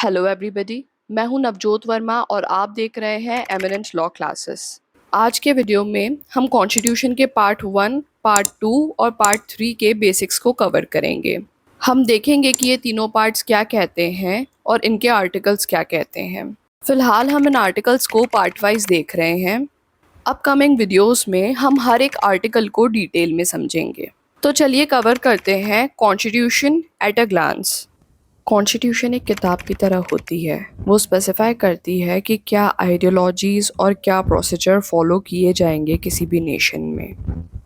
Hello everybody. मैं हूं नवजोत वर्मा और आप देख रहे हैं एमिनेंट लॉ क्लासेस। आज के वीडियो में हम कॉन्स्टिट्यूशन के पार्ट 1, पार्ट 2 और पार्ट 3 के बेसिक्स को कवर करेंगे। हम देखेंगे कि ये तीनों पार्ट्स क्या कहते हैं और इनके आर्टिकल्स क्या कहते हैं। फिलहाल हम इन आर्टिकल्स को पार्ट वाइज देख रहे हैं। अपकमिंग वीडियोस में हम हर एक आर्टिकल को डिटेल में समझेंगे। तो चलिए कवर करते हैं constitution at a glance. Constitution एक किताब की तरह होती है। वो स्पेसिफाई करती है कि क्या आइडियोलॉजीज़ और क्या प्रोसीजर फॉलो किए जाएंगे किसी भी नेशन में।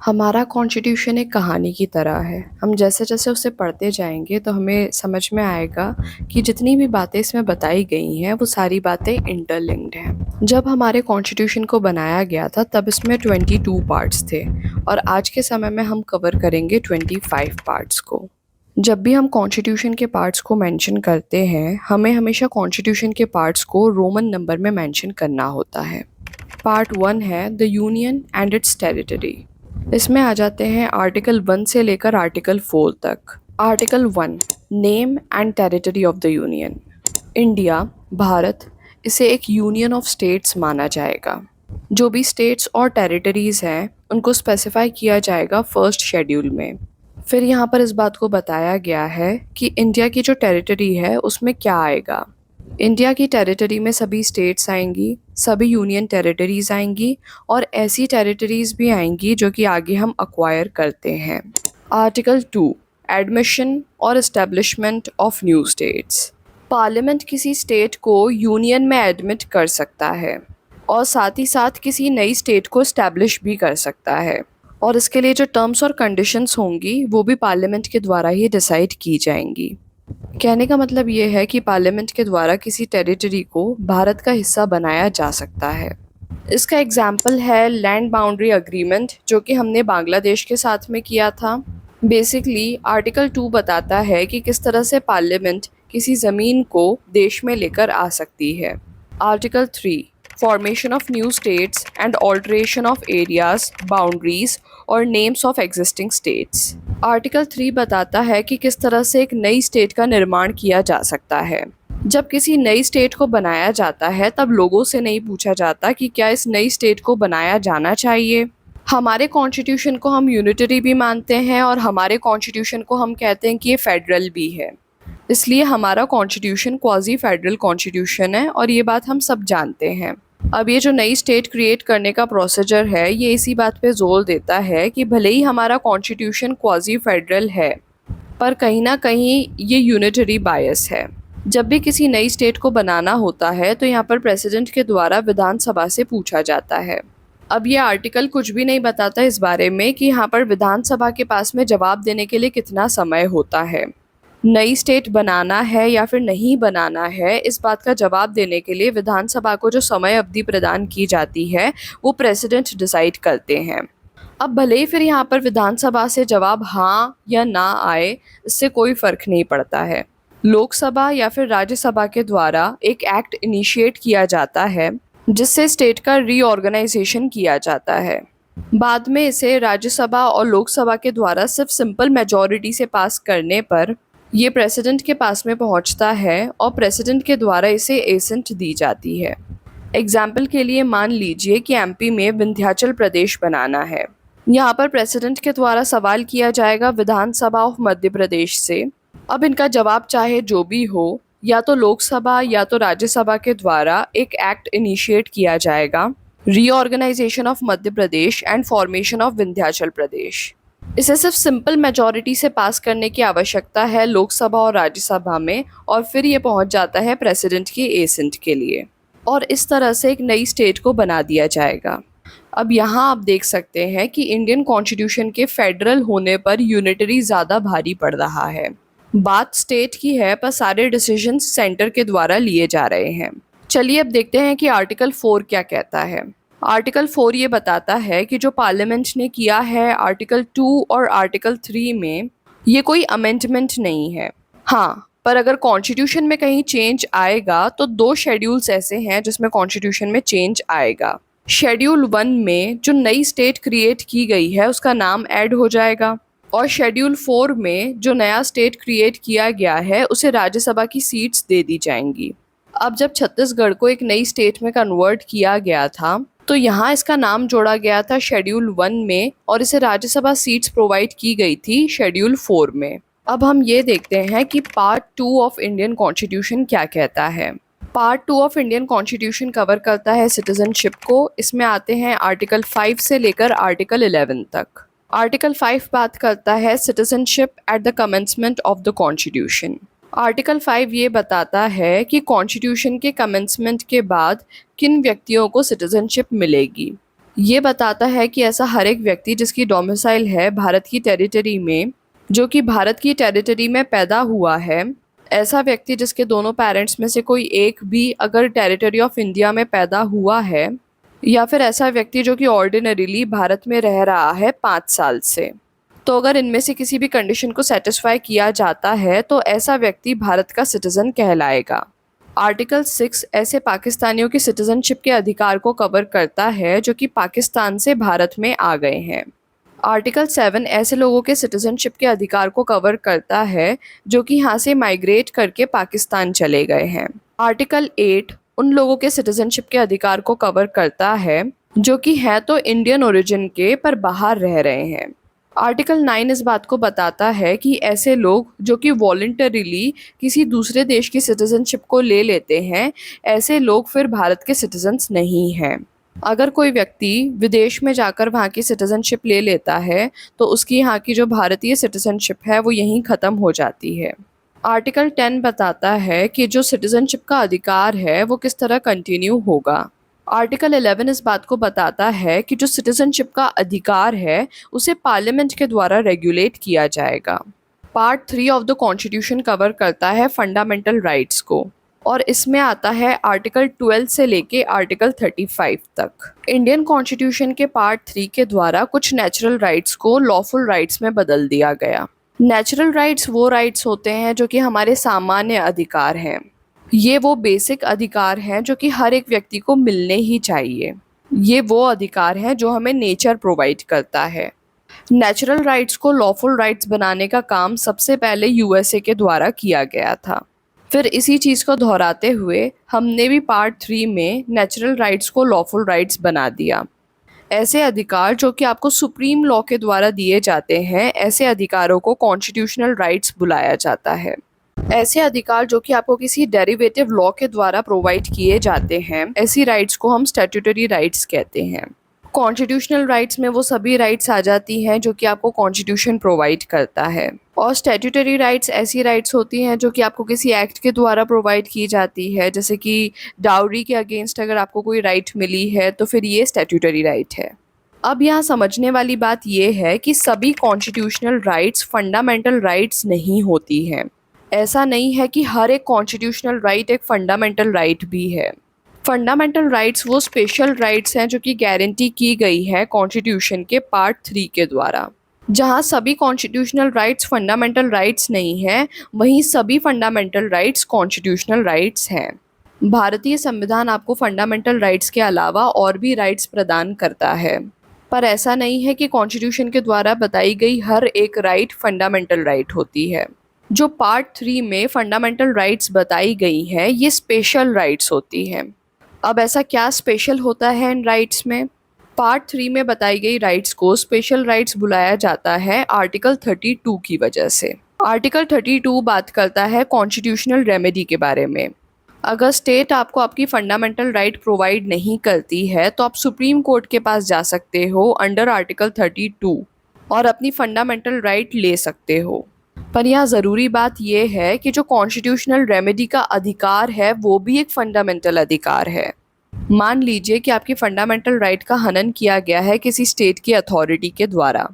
हमारा कॉन्स्टिट्यूशन एक कहानी की तरह है। हम जैसे जैसे उसे पढ़ते जाएंगे तो हमें समझ में आएगा कि जितनी भी बातें इसमें बताई गई हैं वो सारी बातें इंटरलिंक्ड हैं। जब हमारे कॉन्स्टिट्यूशन को बनाया गया था तब इसमें 22 पार्ट्स थे और आज के समय में हम कवर करेंगे 25 पार्ट्स को। जब भी हम कॉन्स्टिट्यूशन के पार्ट्स को मेंशन करते हैं हमें हमेशा कॉन्स्टिट्यूशन के पार्ट्स को रोमन नंबर में मेंशन करना होता है। पार्ट 1 है the union and it's territory. इसमें आ जाते हैं आर्टिकल 1 से लेकर आर्टिकल 4 तक। Article 1 name and territory of the union. India, Bharat, इसे एक यूनियन ऑफ स्टेट्स माना जाएगा। जो भी स्टेट्स और टेरिटरीज़ हैं उनको स्पेसिफाई किया जाएगा फर्स्ट शेड्यूल में। फिर यहाँ पर इस बात को बताया गया है कि इंडिया की जो टेरिटरी है उसमें क्या आएगा। इंडिया की टेरिटरी में सभी स्टेट्स आएंगी, सभी यूनियन टेरिटरीज आएंगी और ऐसी टेरिटरीज भी आएंगी जो कि आगे हम अक्वायर करते हैं। आर्टिकल 2 एडमिशन और establishment of new states. Parliament किसी स्टेट को यूनियन में एडमिट कर सकता है और साथ ही साथ किसी नई स्टेट को एस्टेब्लिश भी कर सकता है और इसके लिए जो टर्म्स और कंडीशंस होंगी वो भी पार्लियामेंट के द्वारा ही डिसाइड की जाएंगी। कहने का मतलब ये है कि पार्लियामेंट के द्वारा किसी टेरिटरी को भारत का हिस्सा बनाया जा सकता है। इसका एग्जाम्पल है लैंड बाउंड्री अग्रीमेंट जो कि हमने बांग्लादेश के साथ में किया था। बेसिकली आर्टिकल 2 बताता है कि किस तरह से पार्लियामेंट किसी ज़मीन को देश में लेकर आ सकती है। Article 3 formation of new states and alteration of areas, boundaries और names of existing states. Article 3 बताता है कि किस तरह से एक नई स्टेट का निर्माण किया जा सकता है। जब किसी नई स्टेट को बनाया जाता है तब लोगों से नहीं पूछा जाता कि क्या इस नई स्टेट को बनाया जाना चाहिए। हमारे कॉन्स्टिट्यूशन को हम यूनिटरी भी मानते हैं और हमारे कॉन्स्टिट्यूशन को हम कहते हैं कि ये फेडरल भी है। इसलिए हमारा कॉन्स्टिट्यूशन क्वाजी फेडरल कॉन्स्टिट्यूशन है और ये बात हम सब जानते हैं। अब ये जो नई स्टेट क्रिएट करने का प्रोसीजर है ये इसी बात पे जोर देता है कि भले ही हमारा कॉन्स्टिट्यूशन क्वाजी फेडरल है पर कहीं ना कहीं ये यूनिटरी बायस है। जब भी किसी नई स्टेट को बनाना होता है तो यहाँ पर प्रेसिडेंट के द्वारा विधानसभा से पूछा जाता है। अब ये आर्टिकल कुछ भी नहीं बताता इस बारे में कि यहाँ पर विधानसभा के पास में जवाब देने के लिए कितना समय होता है। नई स्टेट बनाना है या फिर नहीं बनाना है इस बात का जवाब देने के लिए विधानसभा को जो समय अवधि प्रदान की जाती है वो प्रेसिडेंट डिसाइड करते हैं। अब भले ही फिर यहाँ पर विधानसभा से जवाब हाँ या ना आए इससे कोई फर्क नहीं पड़ता है। लोकसभा या फिर राज्यसभा के द्वारा एक एक्ट इनिशिएट किया जाता है जिससे स्टेट का रीऑर्गेनाइजेशन किया जाता है। बाद में इसे राज्यसभा और लोकसभा के द्वारा सिर्फ सिंपल मेजॉरिटी से पास करने पर ये प्रेसिडेंट के पास में पहुंचता है और प्रेसिडेंट के द्वारा इसे एसेंट दी जाती है। एग्जाम्पल के लिए मान लीजिए कि एमपी में विंध्याचल प्रदेश बनाना है। यहाँ पर प्रेसिडेंट के द्वारा सवाल किया जाएगा विधानसभा ऑफ मध्य प्रदेश से। अब इनका जवाब चाहे जो भी हो या तो लोकसभा या तो राज्यसभा के द्वारा एक एक्ट इनिशिएट किया जाएगा, reorganisation of Madhya Pradesh and formation of Vindhyachal Pradesh. इसे सिर्फ सिंपल मेजॉरिटी से पास करने की आवश्यकता है लोकसभा और राज्यसभा में और फिर ये पहुंच जाता है प्रेसिडेंट की एसेंट के लिए और इस तरह से एक नई स्टेट को बना दिया जाएगा। अब यहाँ आप देख सकते हैं कि इंडियन कॉन्स्टिट्यूशन के फेडरल होने पर यूनिटरी ज़्यादा भारी पड़ रहा है। बात स्टेट की है पर सारे डिसीजन सेंटर के द्वारा लिए जा रहे हैं। चलिए अब देखते हैं कि आर्टिकल 4 क्या कहता है। आर्टिकल 4 ये बताता है कि जो पार्लियामेंट ने किया है आर्टिकल 2 और आर्टिकल 3 में ये कोई अमेंडमेंट नहीं है। हाँ, पर अगर कॉन्स्टिट्यूशन में कहीं चेंज आएगा तो 2 शेड्यूल्स ऐसे हैं जिसमें कॉन्स्टिट्यूशन में चेंज आएगा। शेड्यूल 1 में जो नई स्टेट क्रिएट की गई है उसका नाम ऐड हो जाएगा। और शेड्यूल 4 में जो नया स्टेट क्रिएट किया गया है उसे राज्यसभा की सीट्स दे दी जाएंगी। अब जब छत्तीसगढ़ को एक नई स्टेट में कन्वर्ट किया गया था तो यहाँ इसका नाम जोड़ा गया था शेड्यूल 1 में और इसे राज्यसभा सीट्स प्रोवाइड की गई थी शेड्यूल 4 में। अब हम ये देखते हैं कि पार्ट 2 ऑफ इंडियन कॉन्स्टिट्यूशन क्या कहता है। Part 2 of Indian constitution cover करता है सिटीजनशिप को। इसमें आते हैं आर्टिकल 5 से लेकर आर्टिकल 11 तक। आर्टिकल 5 बात करता है citizenship at the commencement of the constitution. Article 5 ये बताता है कि कॉन्स्टिट्यूशन के कमेंसमेंट के बाद किन व्यक्तियों को सिटीजनशिप मिलेगी। ये बताता है कि ऐसा हर एक व्यक्ति जिसकी डोमिसाइल है भारत की टेरिटरी में, जो कि भारत की टेरिटरी में पैदा हुआ है, ऐसा व्यक्ति जिसके दोनों पेरेंट्स में से कोई एक भी अगर टेरिटरी ऑफ इंडिया में पैदा हुआ है, या फिर ऐसा व्यक्ति जो कि ऑर्डिनरीली भारत में रह रहा है 5 साल से, तो अगर इनमें से किसी भी कंडीशन को सेटिस्फाई किया जाता है तो ऐसा व्यक्ति भारत का सिटीजन कहलाएगा। आर्टिकल 6 ऐसे पाकिस्तानियों की सिटीजनशिप के अधिकार को कवर करता है जो कि पाकिस्तान से भारत में आ गए हैं। आर्टिकल 7 ऐसे लोगों के सिटीजनशिप के अधिकार को कवर करता है जो कि यहाँ से माइग्रेट करके पाकिस्तान चले गए हैं। आर्टिकल 8 उन लोगों के सिटीजनशिप के अधिकार को कवर करता है जो कि हैं तो इंडियन ओरिजिन के पर बाहर रह रहे हैं। आर्टिकल 9 इस बात को बताता है कि ऐसे लोग जो कि वॉलंटरीली किसी दूसरे देश की सिटीजनशिप को ले लेते हैं, ऐसे लोग फिर भारत के सिटीजन्स नहीं हैं। अगर कोई व्यक्ति विदेश में जाकर वहाँ की सिटीजनशिप ले लेता है तो उसकी यहाँ की जो भारतीय सिटीजनशिप है वो यहीं ख़त्म हो जाती है। आर्टिकल 10 बताता है कि जो सिटीजनशिप का अधिकार है वो किस तरह कंटिन्यू होगा। आर्टिकल 11 इस बात को बताता है कि जो सिटीजनशिप का अधिकार है उसे पार्लियामेंट के द्वारा रेगुलेट किया जाएगा। Part 3 of the constitution cover करता है फंडामेंटल राइट्स को और इसमें आता है आर्टिकल 12 से लेके आर्टिकल 35 तक। इंडियन कॉन्स्टिट्यूशन के पार्ट 3 के द्वारा कुछ नेचुरल राइट्स को लॉफुल राइट्स में बदल दिया गया। नेचुरल राइट्स वो राइट्स होते हैं जो कि हमारे सामान्य अधिकार हैं। ये वो बेसिक अधिकार हैं जो कि हर एक व्यक्ति को मिलने ही चाहिए। ये वो अधिकार हैं जो हमें नेचर प्रोवाइड करता है। नेचुरल राइट्स को लॉफुल राइट्स बनाने का काम सबसे पहले यूएसए के द्वारा किया गया था। फिर इसी चीज़ को दोहराते हुए हमने भी पार्ट 3 में नेचुरल राइट्स को लॉफुल राइट्स बना दिया। ऐसे अधिकार जो कि आपको सुप्रीम लॉ के द्वारा दिए जाते हैं, ऐसे अधिकारों को कॉन्स्टिट्यूशनल राइट्स बुलाया जाता है। ऐसे अधिकार जो कि आपको किसी डेरिवेटिव लॉ के द्वारा प्रोवाइड किए जाते हैं, ऐसी राइट्स को हम स्टैट्यूटरी राइट्स कहते हैं। कॉन्स्टिट्यूशनल राइट्स में वो सभी राइट्स आ जाती हैं जो कि आपको कॉन्स्टिट्यूशन प्रोवाइड करता है। और स्टैट्यूटरी राइट्स ऐसी राइट्स होती हैं जो कि आपको किसी एक्ट के द्वारा प्रोवाइड की जाती है, जैसे कि डाउरी के अगेंस्ट अगर आपको कोई राइट मिली है तो फिर ये स्टैट्यूटरी राइट है। अब यहाँ समझने वाली बात ये है कि सभी कॉन्स्टिट्यूशनल राइट्स फंडामेंटल राइट्स नहीं होती हैं। ऐसा नहीं है कि हर एक कॉन्स्टिट्यूशनल राइट एक फंडामेंटल राइट भी है। फंडामेंटल राइट्स वो स्पेशल राइट्स हैं जो कि गारंटी की गई है कॉन्स्टिट्यूशन के पार्ट 3 के द्वारा। जहाँ सभी कॉन्स्टिट्यूशनल राइट्स फंडामेंटल राइट्स नहीं हैं, वहीं सभी फंडामेंटल राइट्स कॉन्स्टिट्यूशनल राइट्स हैं। भारतीय संविधान आपको फंडामेंटल राइट्स के अलावा और भी राइट्स प्रदान करता है, पर ऐसा नहीं है कि कॉन्स्टिट्यूशन के द्वारा बताई गई हर एक राइट फंडामेंटल राइट होती है। जो पार्ट 3 में फंडामेंटल राइट्स बताई गई हैं, ये स्पेशल राइट्स होती हैं। अब ऐसा क्या स्पेशल होता है इन राइट्स में? पार्ट 3 में बताई गई राइट्स को स्पेशल राइट्स बुलाया जाता है आर्टिकल 32 की वजह से। आर्टिकल 32 बात करता है कॉन्स्टिट्यूशनल रेमेडी के बारे में। अगर स्टेट आपको आपकी फंडामेंटल राइट प्रोवाइड नहीं करती है तो आप सुप्रीम कोर्ट के पास जा सकते हो अंडर आर्टिकल 32 और अपनी फंडामेंटल राइट ले सकते हो। पर यहाँ ज़रूरी बात यह है कि जो कॉन्स्टिट्यूशनल रेमेडी का अधिकार है वो भी एक फंडामेंटल अधिकार है। मान लीजिए कि आपकी फंडामेंटल राइट का हनन किया गया है किसी स्टेट की अथॉरिटी के द्वारा।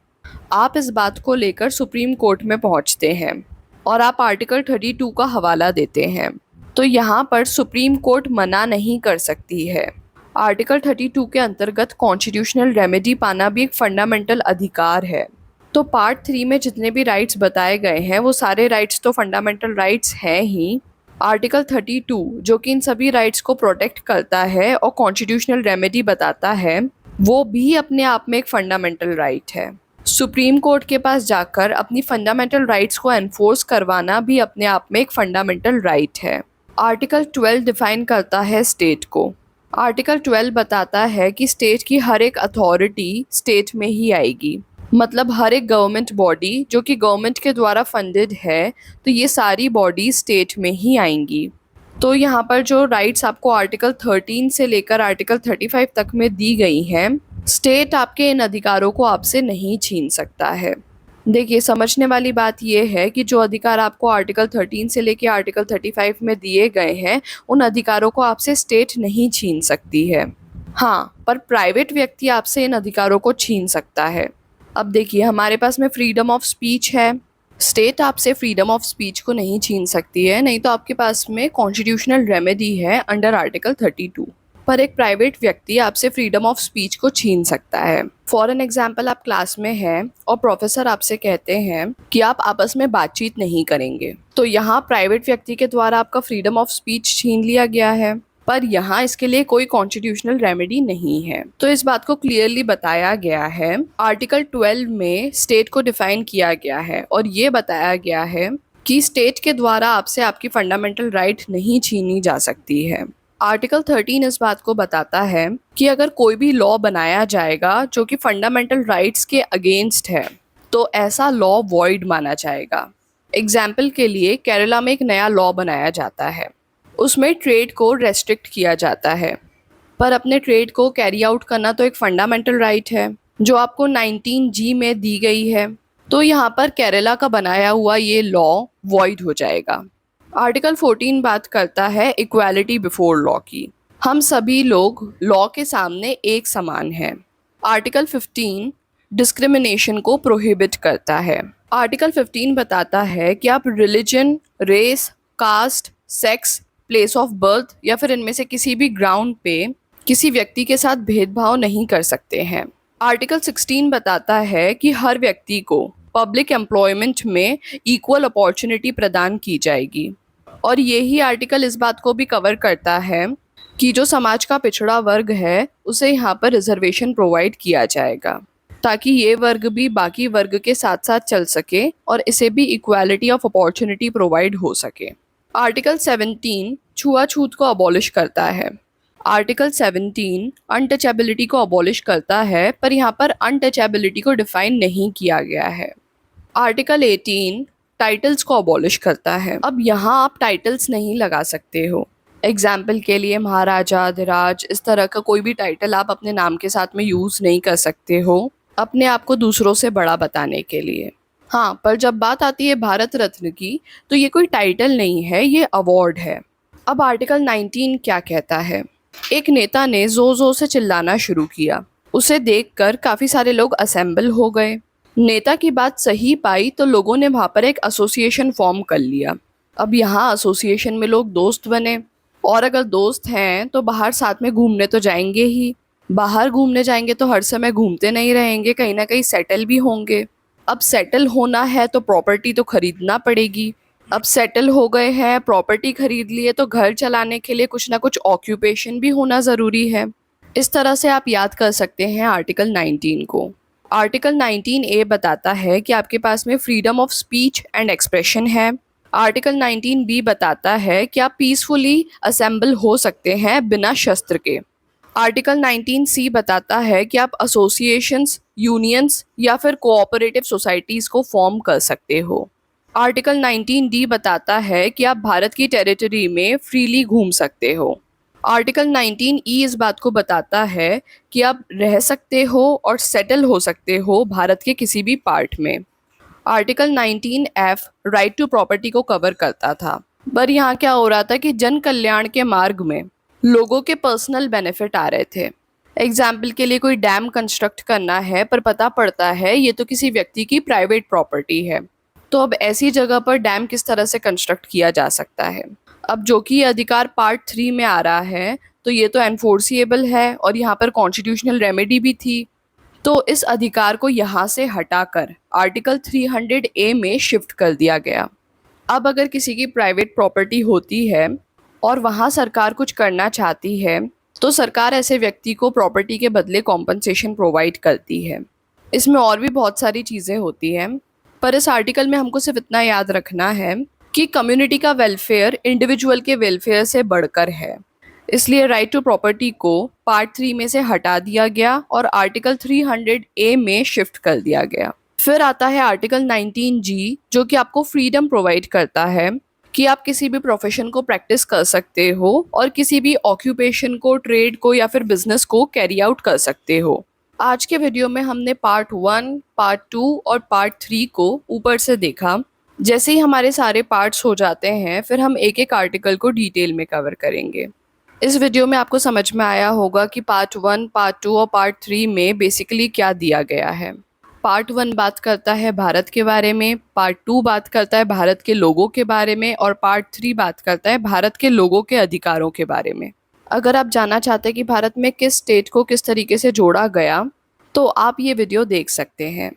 आप इस बात को लेकर सुप्रीम कोर्ट में पहुँचते हैं और आप आर्टिकल 32 का हवाला देते हैं, तो यहाँ पर सुप्रीम कोर्ट मना नहीं कर सकती है। आर्टिकल 32 के अंतर्गत कॉन्स्टिट्यूशनल रेमेडी पाना भी एक फंडामेंटल अधिकार है। तो पार्ट 3 में जितने भी राइट्स बताए गए हैं वो सारे राइट्स तो फंडामेंटल राइट्स हैं ही। आर्टिकल 32 जो कि इन सभी राइट्स को प्रोटेक्ट करता है और कॉन्स्टिट्यूशनल रेमेडी बताता है, वो भी अपने आप में एक फंडामेंटल राइट है। सुप्रीम कोर्ट के पास जाकर अपनी फंडामेंटल राइट्स को एनफोर्स करवाना भी अपने आप में एक फंडामेंटल राइट है। आर्टिकल 12 डिफाइन करता है स्टेट को। आर्टिकल 12 बताता है कि स्टेट की हर एक अथॉरिटी स्टेट में ही आएगी, मतलब हर एक गवर्नमेंट बॉडी जो कि गवर्नमेंट के द्वारा फंडेड है, तो ये सारी बॉडी स्टेट में ही आएंगी। तो यहाँ पर जो राइट्स आपको आर्टिकल 13 से लेकर आर्टिकल 35 तक में दी गई हैं, स्टेट आपके इन अधिकारों को आपसे नहीं छीन सकता है। देखिए, समझने वाली बात यह है कि जो अधिकार आपको आर्टिकल 13 से लेकर आर्टिकल 35 में दिए गए हैं, उन अधिकारों को आपसे स्टेट नहीं छीन सकती है। हाँ, पर प्राइवेट व्यक्ति आपसे इन अधिकारों को छीन सकता है। अब देखिए, हमारे पास में फ्रीडम ऑफ स्पीच है। स्टेट आपसे फ्रीडम ऑफ स्पीच को नहीं छीन सकती है, नहीं तो आपके पास में कॉन्स्टिट्यूशनल रेमेडी है अंडर आर्टिकल 32। पर एक प्राइवेट व्यक्ति आपसे फ्रीडम ऑफ स्पीच को छीन सकता है। फॉर एन एग्जाम्पल, आप क्लास में हैं और प्रोफेसर आपसे कहते हैं कि आप आपस में बातचीत नहीं करेंगे, तो यहाँ प्राइवेट व्यक्ति के द्वारा आपका फ्रीडम ऑफ स्पीच छीन लिया गया है। पर यहाँ इसके लिए कोई कॉन्स्टिट्यूशनल रेमेडी नहीं है। तो इस बात को क्लियरली बताया गया है। आर्टिकल 12 में स्टेट को डिफाइन किया गया है और ये बताया गया है कि स्टेट के द्वारा आपसे आपकी फंडामेंटल राइट नहीं छीनी जा सकती है। आर्टिकल 13 इस बात को बताता है कि अगर कोई भी लॉ बनाया जाएगा जो कि फंडामेंटल राइट्स के अगेंस्ट है, तो ऐसा लॉ वॉइड माना जाएगा। एग्जाम्पल के लिए, केरला में एक नया लॉ बनाया जाता है, उसमें ट्रेड को रेस्ट्रिक्ट किया जाता है। पर अपने ट्रेड को कैरी आउट करना तो एक फंडामेंटल राइट है जो आपको 19G में दी गई है। तो यहाँ पर केरला का बनाया हुआ ये लॉ वॉइड हो जाएगा। आर्टिकल 14 बात करता है इक्वालिटी बिफोर लॉ की। हम सभी लोग लॉ के सामने एक समान हैं। आर्टिकल 15 डिस्क्रिमिनेशन को प्रोहिबिट करता है। आर्टिकल 15 बताता है कि आप religion, race, caste, sex, place of birth या फिर इनमें से किसी भी ग्राउंड पे किसी व्यक्ति के साथ भेदभाव नहीं कर सकते हैं। आर्टिकल 16 बताता है कि हर व्यक्ति को पब्लिक एम्प्लॉयमेंट में इक्वल अपॉर्चुनिटी प्रदान की जाएगी। और यही आर्टिकल इस बात को भी कवर करता है कि जो समाज का पिछड़ा वर्ग है उसे यहाँ पर रिजर्वेशन प्रोवाइड किया जाएगा, ताकि ये वर्ग भी बाकी वर्ग के साथ साथ चल सके और इसे भी इक्वालिटी ऑफ अपॉर्चुनिटी प्रोवाइड हो सके। आर्टिकल 17 छुआछूत को अबॉलिश करता है। आर्टिकल 17 अनटचेबिलिटी को अबॉलिश करता है, पर यहाँ पर अनटचेबिलिटी को डिफाइन नहीं किया गया है। आर्टिकल 18 टाइटल्स को अबॉलिश करता है। अब यहाँ आप टाइटल्स नहीं लगा सकते हो। एग्जाम्पल के लिए महाराजा, अधिराज, इस तरह का कोई भी टाइटल आप अपने नाम के साथ में यूज़ नहीं कर सकते हो अपने आप को दूसरों से बड़ा बताने के लिए। हाँ, पर जब बात आती है भारत रत्न की, तो ये कोई टाइटल नहीं है, ये अवार्ड है। अब आर्टिकल 19 क्या कहता है? एक नेता ने जोर से चिल्लाना शुरू किया। उसे देखकर काफ़ी सारे लोग असेंबल हो गए। नेता की बात सही पाई तो लोगों ने वहाँ पर एक एसोसिएशन फॉर्म कर लिया। अब यहाँ एसोसिएशन में लोग दोस्त बने, और अगर दोस्त हैं तो बाहर साथ में घूमने तो जाएंगे ही। बाहर घूमने जाएंगे तो हर समय घूमते नहीं रहेंगे, कहीं ना कहीं सेटल भी होंगे। अब सेटल होना है तो प्रॉपर्टी तो खरीदना पड़ेगी। अब सेटल हो गए हैं, प्रॉपर्टी खरीद लिए, तो घर चलाने के लिए कुछ ना कुछ ऑक्यूपेशन भी होना ज़रूरी है। इस तरह से आप याद कर सकते हैं आर्टिकल 19 को। आर्टिकल 19A बताता है कि आपके पास में freedom of speech and expression है। आर्टिकल 19B बताता है कि आप पीसफुली असेंबल हो सकते हैं बिना शस्त्र के। आर्टिकल 19C बताता है कि आप एसोसिएशंस, यूनियंस या फिर कोऑपरेटिव सोसाइटीज़ को फॉर्म कर सकते हो। आर्टिकल 19D बताता है कि आप भारत की टेरिटरी में फ्रीली घूम सकते हो। आर्टिकल 19E इस बात को बताता है कि आप रह सकते हो और सेटल हो सकते हो भारत के किसी भी पार्ट में। Article 19F right to property को कवर करता था, पर यहाँ क्या हो रहा था कि जन कल्याण के मार्ग में लोगों के पर्सनल बेनिफिट आ रहे थे। एग्जाम्पल के लिए, कोई डैम कंस्ट्रक्ट करना है पर पता पड़ता है ये तो किसी व्यक्ति की प्राइवेट प्रॉपर्टी है, तो अब ऐसी जगह पर डैम किस तरह से कंस्ट्रक्ट किया जा सकता है? अब जो कि अधिकार पार्ट 3 में आ रहा है, तो ये तो एनफोर्सिएबल है और यहाँ पर कॉन्स्टिट्यूशनल रेमेडी भी थी। तो इस अधिकार को यहाँ से हटाकर आर्टिकल 300A में शिफ्ट कर दिया गया। अब अगर किसी की प्राइवेट प्रॉपर्टी होती है और वहाँ सरकार कुछ करना चाहती है, तो सरकार ऐसे व्यक्ति को प्रॉपर्टी के बदले कॉम्पनसेशन प्रोवाइड करती है। इसमें और भी बहुत सारी चीज़ें होती हैं, पर इस आर्टिकल में हमको सिर्फ इतना याद रखना है कि कम्युनिटी का वेलफेयर इंडिविजुअल के वेलफेयर से बढ़कर है। इसलिए राइट टू प्रॉपर्टी को पार्ट 3 में से हटा दिया गया और आर्टिकल 300A में शिफ्ट कर दिया गया। फिर आता है आर्टिकल 19G, जो कि आपको फ्रीडम प्रोवाइड करता है कि आप किसी भी प्रोफेशन को प्रैक्टिस कर सकते हो और किसी भी ऑक्यूपेशन को, ट्रेड को या फिर बिजनेस को कैरी आउट कर सकते हो। आज के वीडियो में हमने पार्ट 1, पार्ट 2 और पार्ट 3 को ऊपर से देखा। जैसे ही हमारे सारे पार्ट्स हो जाते हैं, फिर हम एक एक आर्टिकल को डिटेल में कवर करेंगे। इस वीडियो में आपको समझ में आया होगा कि पार्ट 1, पार्ट 2 और पार्ट 3 में बेसिकली क्या दिया गया है। पार्ट 1 बात करता है भारत के बारे में, पार्ट 2 बात करता है भारत के लोगों के बारे में और पार्ट 3 बात करता है भारत के लोगों के अधिकारों के बारे में। अगर आप जानना चाहते हैं कि भारत में किस स्टेट को किस तरीके से जोड़ा गया, तो आप ये वीडियो देख सकते हैं।